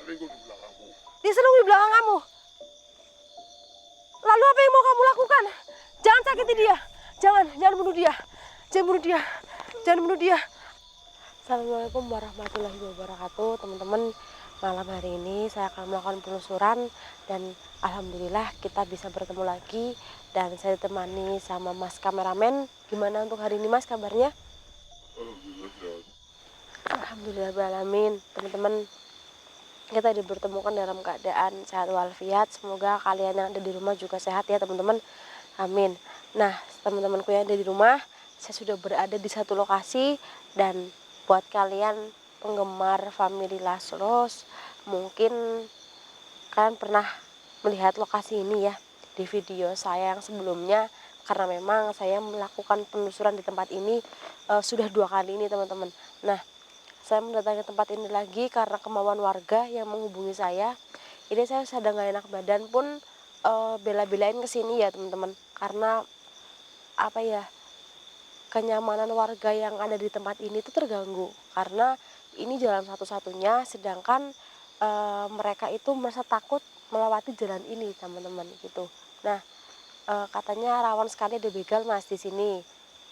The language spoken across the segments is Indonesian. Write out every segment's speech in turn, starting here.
selingkuh di belakangku. Dia selingkuh di belakang kamu. Lalu apa yang mau kamu lakukan? Jangan sakiti dia. Jangan bunuh dia. Jangan bunuh dia. Jangan bunuh dia. Assalamualaikum warahmatullahi wabarakatuh, teman-teman. Malam hari ini saya akan melakukan penelusuran dan alhamdulillah kita bisa bertemu lagi dan saya ditemani sama Mas kameramen. Gimana untuk hari ini Mas kabarnya? Alhamdulillah sehat. Alhamdulillah beralamin, teman-teman. Kita dipertemukan dalam keadaan sehat walafiat. Semoga kalian yang ada di rumah juga sehat ya teman-teman. Amin. Nah teman-temanku yang ada di rumah, saya sudah berada di satu lokasi. Dan buat kalian penggemar Family Lasros, mungkin kalian pernah melihat lokasi ini ya di video saya yang sebelumnya. Karena memang saya melakukan penelusuran di tempat ini sudah 2 kali ini teman-teman. Nah saya mendatangi tempat ini lagi karena kemauan warga yang menghubungi saya. Ini saya sedang gak enak badan pun bela-belain kesini ya teman-teman. Karena apa ya, kenyamanan warga yang ada di tempat ini itu terganggu. Karena ini jalan satu-satunya, sedangkan mereka itu merasa takut melewati jalan ini teman-teman gitu. Nah katanya rawan sekali ada begal mas di sini.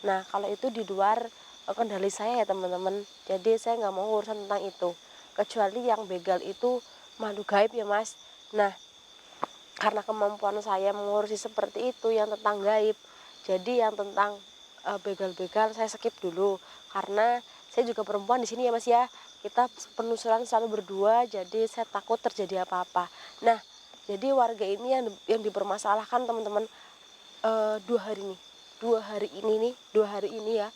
Nah kalau itu di luar kendali saya ya teman-teman. Jadi saya nggak mau urusan tentang itu. Kecuali yang begal itu makhluk gaib ya mas. Nah karena kemampuan saya mengurusi seperti itu yang tentang gaib. Jadi yang tentang begal-begal saya skip dulu. Karena saya juga perempuan di sini ya mas ya. Kita penelusuran selalu berdua. Jadi saya takut terjadi apa-apa. Nah jadi warga ini yang dipermasalahkan teman-teman 2 hari ini ya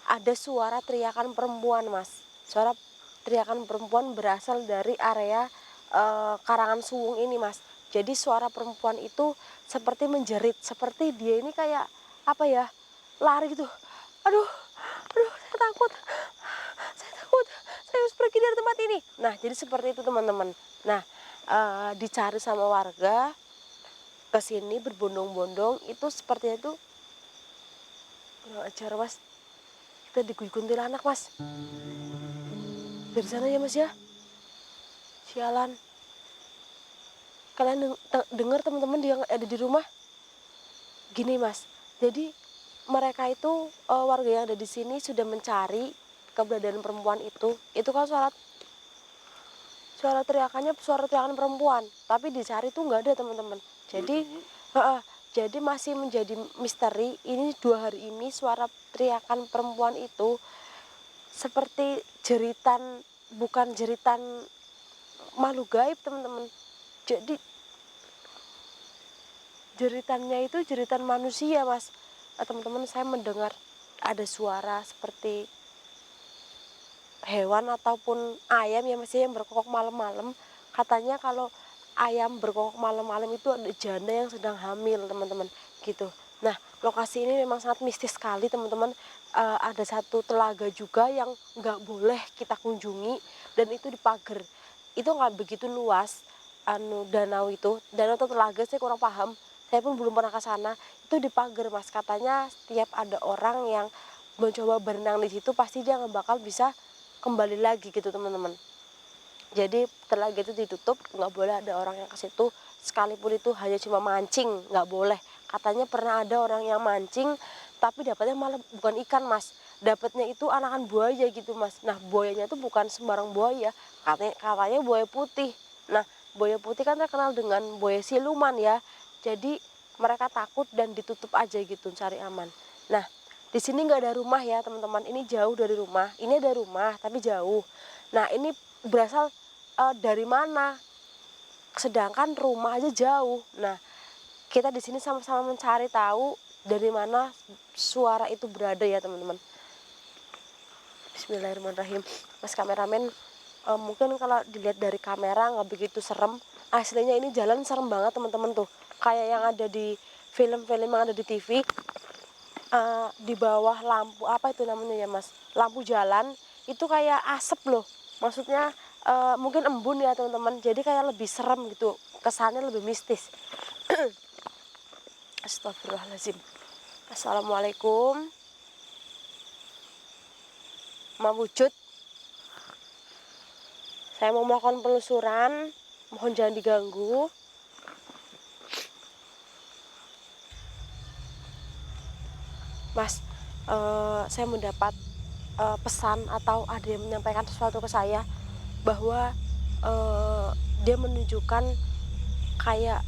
ada suara teriakan perempuan mas. Suara teriakan perempuan berasal dari area Karangan Suwung ini mas. Jadi suara perempuan itu seperti menjerit, seperti dia ini kayak apa ya, lari gitu. Aduh saya takut, saya harus pergi dari tempat ini. Nah jadi seperti itu teman-teman. Nah dicari sama warga ke sini berbondong-bondong itu sepertinya itu kurang ajar mas. Kita diguyur kuntilanak mas dari sana ya mas ya. Sialan. Kalian dengar teman-teman yang ada di rumah gini mas. Jadi mereka itu warga yang ada di sini sudah mencari keberadaan perempuan itu. Itu kan suara teriakan perempuan, tapi dicari tuh nggak ada teman-teman. Jadi masih menjadi misteri. Ini 2 hari ini suara teriakan perempuan itu seperti jeritan, bukan jeritan makhluk gaib teman-teman. Jadi jeritannya itu jeritan manusia mas. Teman-teman saya mendengar ada suara seperti hewan ataupun ayam ya mas yang berkokok malam-malam. Katanya kalau ayam berkokok malam-malam itu ada janda yang sedang hamil teman-teman gitu. Nah lokasi ini memang sangat mistis sekali teman-teman. Ada satu telaga juga yang nggak boleh kita kunjungi dan itu dipagar. Itu nggak begitu luas danau itu. Danau atau telaga saya kurang paham. Saya pun belum pernah ke sana. Itu dipagar mas. Katanya setiap ada orang yang mencoba berenang di situ pasti dia nggak bakal bisa kembali lagi gitu teman-teman. Jadi telaga itu ditutup, nggak boleh ada orang yang ke situ. Sekalipun itu hanya cuma mancing, nggak boleh. Katanya pernah ada orang yang mancing, tapi dapatnya malah bukan ikan mas. Dapatnya itu anakan buaya gitu mas. Nah buayanya itu bukan sembarang buaya, katanya buaya putih. Nah buaya putih kan terkenal dengan buaya siluman ya. Jadi mereka takut dan ditutup aja gitu cari aman. Nah di sini nggak ada rumah ya teman-teman, ini jauh dari rumah. Ini ada rumah tapi jauh. Nah ini berasal dari mana? Sedangkan rumah aja jauh. Nah kita di sini sama-sama mencari tahu dari mana suara itu berada ya teman-teman. Bismillahirrahmanirrahim. Mas kameramen, mungkin kalau dilihat dari kamera nggak begitu serem. Aslinya ini jalan serem banget teman-teman tuh. Kayak yang ada di film-film yang ada di TV. Di bawah lampu apa itu namanya ya mas, lampu jalan itu kayak asap loh, maksudnya mungkin embun ya teman-teman, jadi kayak lebih serem gitu, kesannya lebih mistis. Astagfirullahaladzim. Assalamualaikum mawujud, Saya mau melakukan penelusuran, mohon jangan diganggu. Mas, saya mendapat pesan atau ada yang menyampaikan sesuatu ke saya bahwa dia menunjukkan kayak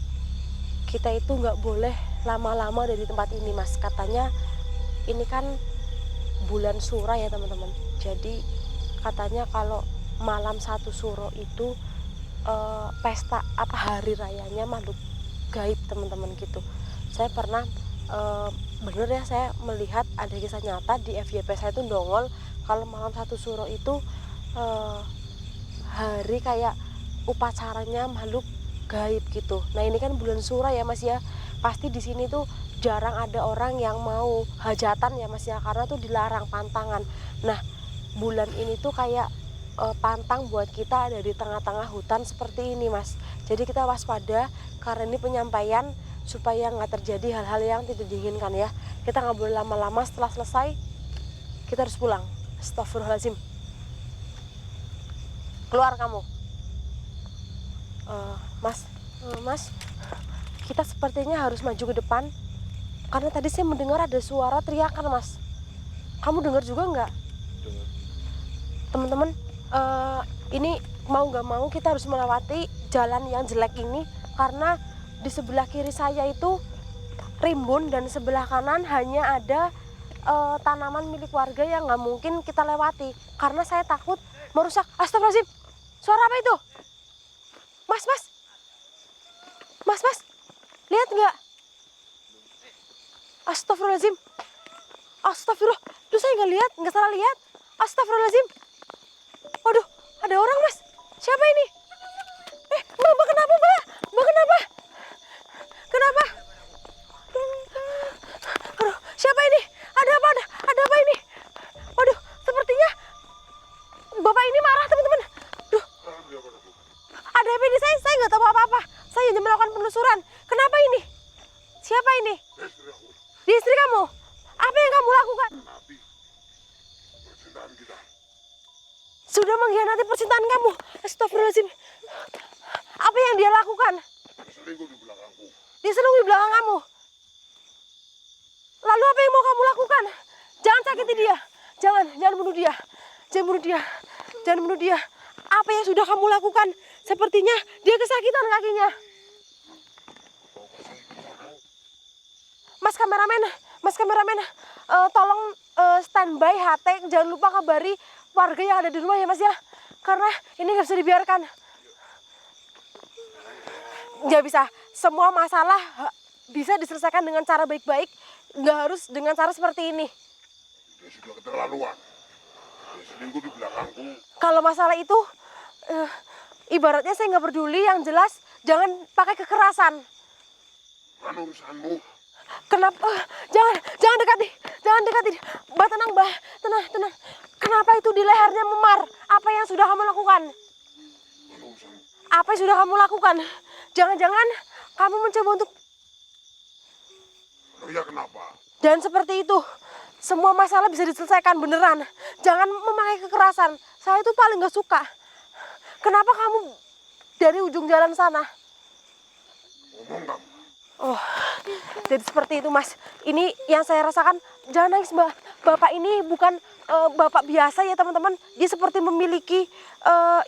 kita itu nggak boleh lama-lama dari tempat ini, Mas. Katanya ini kan bulan suro ya teman-teman. Jadi katanya kalau malam 1 suro itu pesta apa hari rayanya makhluk gaib teman-teman gitu. Saya pernah bener ya, saya melihat ada kisah nyata di FYP saya itu dongol kalau malam 1 suro itu hari kayak upacaranya makhluk gaib gitu. Nah ini kan bulan suro ya Mas ya, pasti di sini tuh jarang ada orang yang mau hajatan ya Mas ya, karena tuh dilarang pantangan. Nah bulan ini tuh kayak pantang buat kita ada di tengah-tengah hutan seperti ini Mas. Jadi kita waspada karena ini penyampaian supaya nggak terjadi hal-hal yang tidak diinginkan ya. Kita nggak boleh lama-lama, setelah selesai kita harus pulang. Astagfirullahaladzim. Keluar kamu. Mas, kita sepertinya harus maju ke depan karena tadi saya mendengar ada suara teriakan Mas. Kamu dengar juga nggak? Dengar. Teman-teman, ini mau nggak mau kita harus melewati jalan yang jelek ini karena di sebelah kiri saya itu rimbun dan sebelah kanan hanya ada tanaman milik warga yang nggak mungkin kita lewati karena saya takut merusak. Astagfirullahaladzim, suara apa itu? Mas, lihat nggak? Astagfirullahaladzim, astagfirullah, tuh saya nggak salah lihat. Astagfirullahaladzim, waduh, ada orang Mas, siapa ini? Mbak kenapa Mbak? Mbak kenapa? Kenapa? Aduh, siapa ini? Ada apa ini? Waduh, sepertinya Bapak ini marah teman-teman. Duh, ada apa ini? Saya nggak tahu apa-apa. Saya hanya melakukan penelusuran. Kenapa ini? Siapa ini? Di istri kamu? Apa yang kamu lakukan? Percintaan kita. Sudah mengkhianati percintaan kamu. Astagfirullahaladzim. Apa yang dia lakukan? Selingkuh di belakangku. Dia selingkuh di belakang kamu. Lalu apa yang mau kamu lakukan? Jangan sakiti dia. Jangan bunuh dia. Jangan bunuh dia. Apa yang sudah kamu lakukan? Sepertinya dia kesakitan kakinya. Mas kameramen, tolong standby HT. Jangan lupa kabari warga yang ada di rumah ya Mas ya. Karena ini nggak bisa dibiarkan. Nggak bisa. Semua masalah bisa diselesaikan dengan cara baik-baik. Nggak harus dengan cara seperti ini. Dia sudah keterlaluan. Dia selingkuh di belakangku. Kalau masalah itu, ibaratnya saya nggak peduli. Yang jelas jangan pakai kekerasan. Kan urusanmu. Kenapa? Jangan dekati. Mbak tenang, Mbak. Tenang. Kenapa itu di lehernya memar? Apa yang sudah kamu lakukan? Kan urusanmu. Apa yang sudah kamu lakukan? Jangan-jangan kamu mencoba untuk... Oh ya kenapa? Dan seperti itu, semua masalah bisa diselesaikan beneran. Jangan memakai kekerasan. Saya itu paling gak suka. Kenapa kamu dari ujung jalan sana? Ngomong kamu. Oh, jadi seperti itu Mas. Ini yang saya rasakan. Jangan nangis Mbak. Bapak ini bukan bapak biasa ya teman-teman. Dia seperti memiliki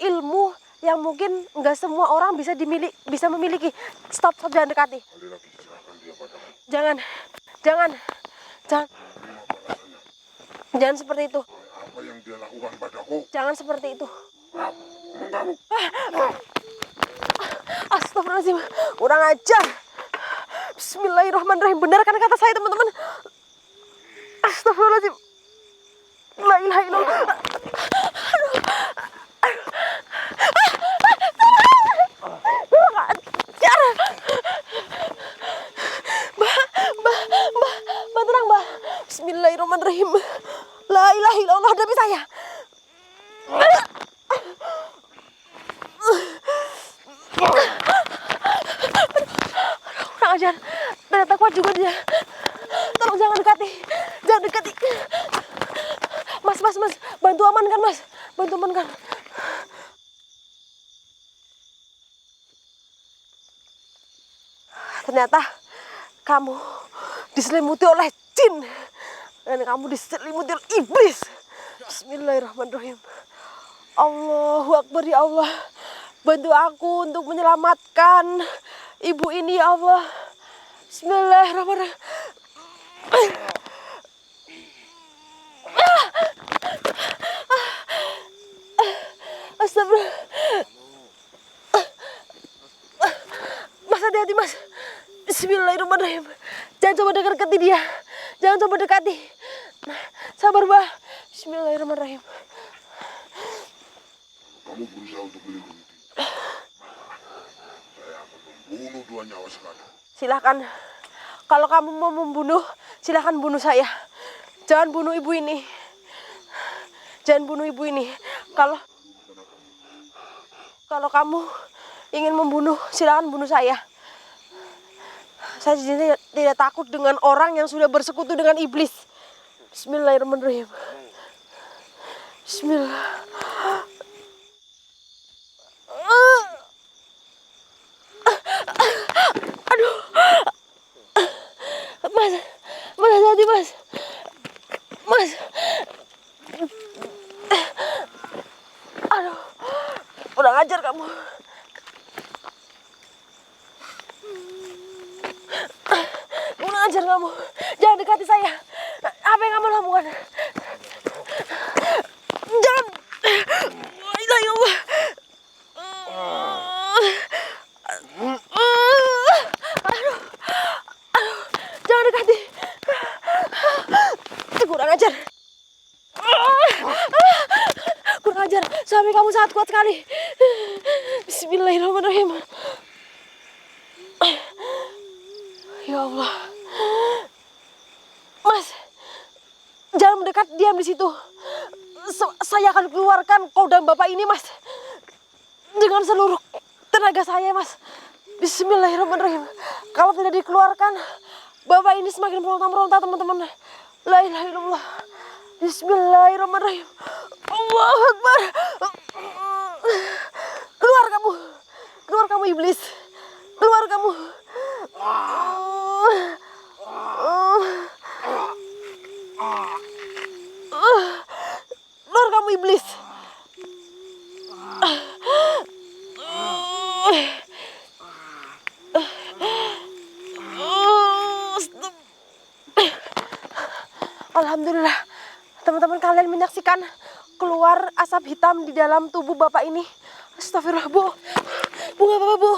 ilmu yang mungkin nggak semua orang bisa memiliki. Stop, jangan dekati. Kali lagi serahkan dia padamu. Jangan. Terima balasannya. Jangan seperti itu. Apa yang dia lakukan padaku? Jangan seperti itu. Ngomong kamu. Astagfirullahaladzim, kurang ajar. Bismillahirrahmanirrahim. Benar kan kata saya teman-teman? Astagfirullahaladzim. La ilaha illallah. Kurang ajar. Mbak tenang Mbak. Bismillahirrahmanirrahim. La ilaha illallah, hadapi saya. Kurang ajar. Ternyata kuat juga dia. Tolong jangan dekati. Mas, bantu amankan Mas. Bantu amankan. ternyata kamu diselimuti oleh jin dan kamu diselimuti oleh iblis. Bismillahirrahmanirrahim. Allahu Akbar ya Allah. Bantu aku untuk menyelamatkan ibu ini ya Allah. Bismillahirrahmanirrahim. Astagfirullah. Mas, hati-hati mas. Bismillahirrahmanirrahim. Jangan coba dekati dia. Jangan coba dekati. Sabar bah. Bismillahirrahmanirrahim. Kamu berusaha untuk melindungi dia. Saya akan membunuh 2 nyawa sekalian. Silakan. Kalau kamu mau membunuh, silakan bunuh saya. Jangan bunuh ibu ini. Jangan bunuh ibu ini. Kalau kamu ingin membunuh, silakan bunuh saya. Saya tidak takut dengan orang yang sudah bersekutu dengan iblis. Bismillahirrahmanirrahim. Bismillah. Aduh. Mas, hati-hati mas. Mas. Aduh. Kurang ajar kamu. Kurang ajar kamu. Jangan dekati saya. Apa yang kamu lakukan? Jangan. Ya Allah. Aduh. Jangan dekati. Kurang ajar. Kurang ajar. Suami kamu sangat kuat sekali. Bismillahirrahmanirrahim. Ya Allah. Mas, jangan mendekat, diam di situ. Saya akan keluarkan kodam bapak ini, Mas. Dengan seluruh tenaga saya, Mas. Bismillahirrahmanirrahim. Kalau tidak dikeluarkan, bapak ini semakin meronta-meronta, teman-teman. La ilaha illallah. Bismillahirrahmanirrahim. Allahu Akbar. Keluar kamu. Keluar kamu iblis. Keluar kamu. Keluar kamu iblis. Alhamdulillah, teman-teman kalian menyaksikan keluar asap hitam di dalam tubuh bapak ini. Astagfirullah, Bu. Bu, nggak apa-apa, Bu.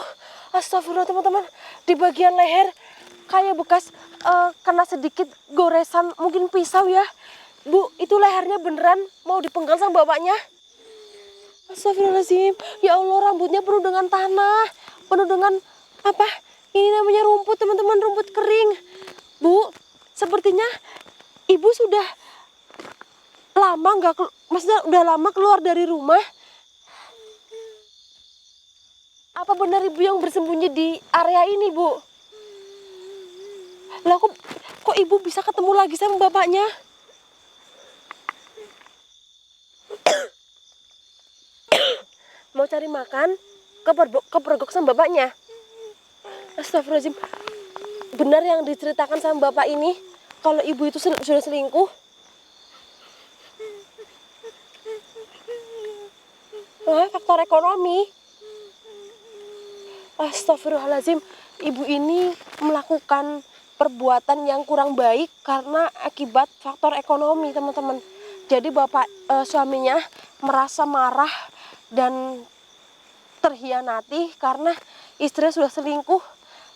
Astagfirullah, teman-teman. Di bagian leher kayak bekas kena sedikit goresan, mungkin pisau ya. Bu, itu lehernya beneran mau dipenggal sama bapaknya. Astagfirullahaladzim. Ya Allah, rambutnya penuh dengan tanah. Penuh dengan apa? Ini namanya rumput, teman-teman, rumput kering. Bu, sepertinya ibu sudah lama maksudnya udah lama keluar dari rumah. Apa benar ibu yang bersembunyi di area ini, Bu? Lah kok ibu bisa ketemu lagi sama bapaknya? Mau cari makan, kepergok sama bapaknya. Astagfirullahaladzim. Benar yang diceritakan sama bapak ini, kalau ibu itu sudah selingkuh? Faktor ekonomi. Astagfirullahaladzim. Ibu ini melakukan perbuatan yang kurang baik karena akibat faktor ekonomi, teman-teman. Jadi bapak suaminya merasa marah dan terhianati karena istrinya sudah selingkuh.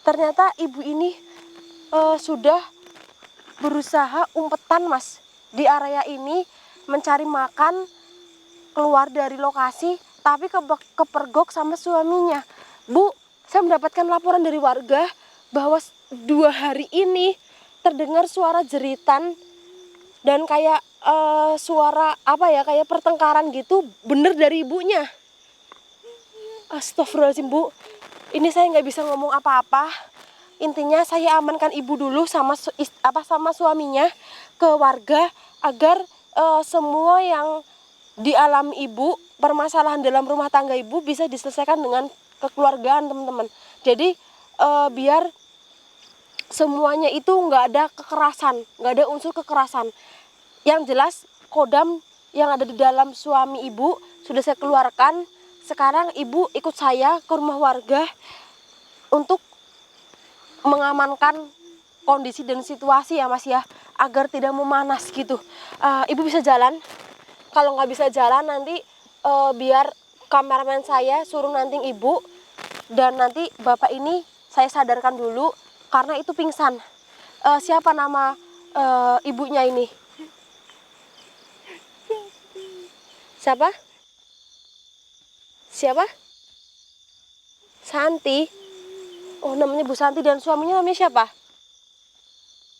Ternyata ibu ini sudah berusaha umpetan, Mas, di area ini mencari makan keluar dari lokasi, tapi kepergok sama suaminya. Bu, saya mendapatkan laporan dari warga bahwa 2 hari ini terdengar suara jeritan dan kayak suara apa ya, kayak pertengkaran gitu, bener dari ibunya. Astagfirullahaladzim, Bu. Ini saya nggak bisa ngomong apa-apa. Intinya saya amankan ibu dulu sama suaminya ke warga agar semua yang dialami ibu, permasalahan dalam rumah tangga ibu bisa diselesaikan dengan kekeluargaan, teman-teman. Jadi biar semuanya itu nggak ada kekerasan, nggak ada unsur kekerasan. Yang jelas kodam yang ada di dalam suami ibu sudah saya keluarkan. Sekarang ibu ikut saya ke rumah warga untuk mengamankan kondisi dan situasi ya Mas ya, agar tidak memanas gitu. Ibu bisa jalan. Kalau nggak bisa jalan nanti biar kameramen saya suruh nanti ibu, dan nanti bapak ini saya sadarkan dulu karena itu pingsan. Siapa nama ibunya ini? Siapa? Siapa? Santi. Oh, namanya Bu Santi, dan suaminya namanya siapa?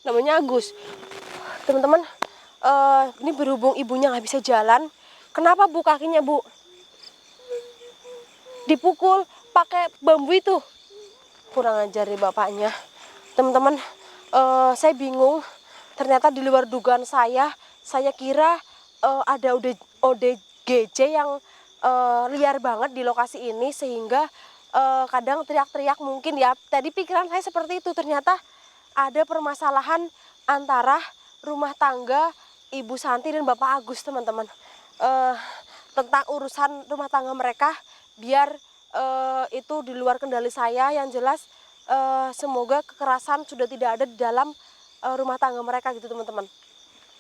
Namanya Agus. Teman-teman, ini berhubung ibunya nggak bisa jalan, kenapa Bu kakinya Bu? Dipukul pakai bambu itu. Kurang ajar nih bapaknya. Teman-teman, saya bingung. Ternyata di luar dugaan saya kira ada ODGJ yang liar banget di lokasi ini, sehingga kadang teriak-teriak mungkin ya. Tadi pikiran saya seperti itu, ternyata ada permasalahan antara rumah tangga Ibu Santi dan Bapak Agus, teman-teman. Tentang urusan rumah tangga mereka, biar itu di luar kendali saya. Yang jelas semoga kekerasan sudah tidak ada di dalam rumah tangga mereka gitu, teman-teman.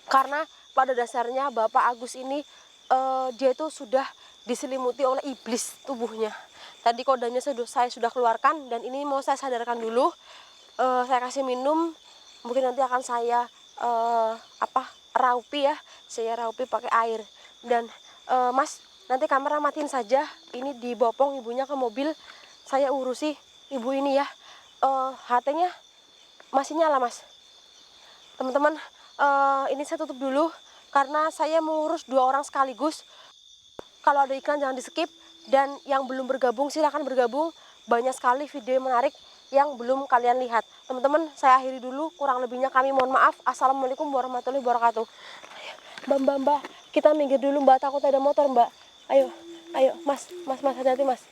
Karena pada dasarnya Bapak Agus ini dia itu sudah diselimuti oleh iblis tubuhnya. Tadi kodanya saya sudah keluarkan, dan ini mau saya sadarkan dulu. Saya kasih minum, mungkin nanti akan saya raupi ya, saya raupi pakai air. Dan Mas, nanti kamera matiin saja, ini dibopong ibunya ke mobil, saya urusi ibu ini ya. HT-nya masih nyala Mas. Teman-teman, ini saya tutup dulu karena saya mengurus 2 orang sekaligus. Kalau ada iklan jangan di skip, dan yang belum bergabung silahkan bergabung. Banyak sekali video yang menarik yang belum kalian lihat. Teman-teman, saya akhiri dulu, kurang lebihnya kami mohon maaf. Assalamualaikum warahmatullahi wabarakatuh. Mbak, kita minggir dulu Mbak, takut ada motor Mbak. Ayo, Mas, hati-hati Mas.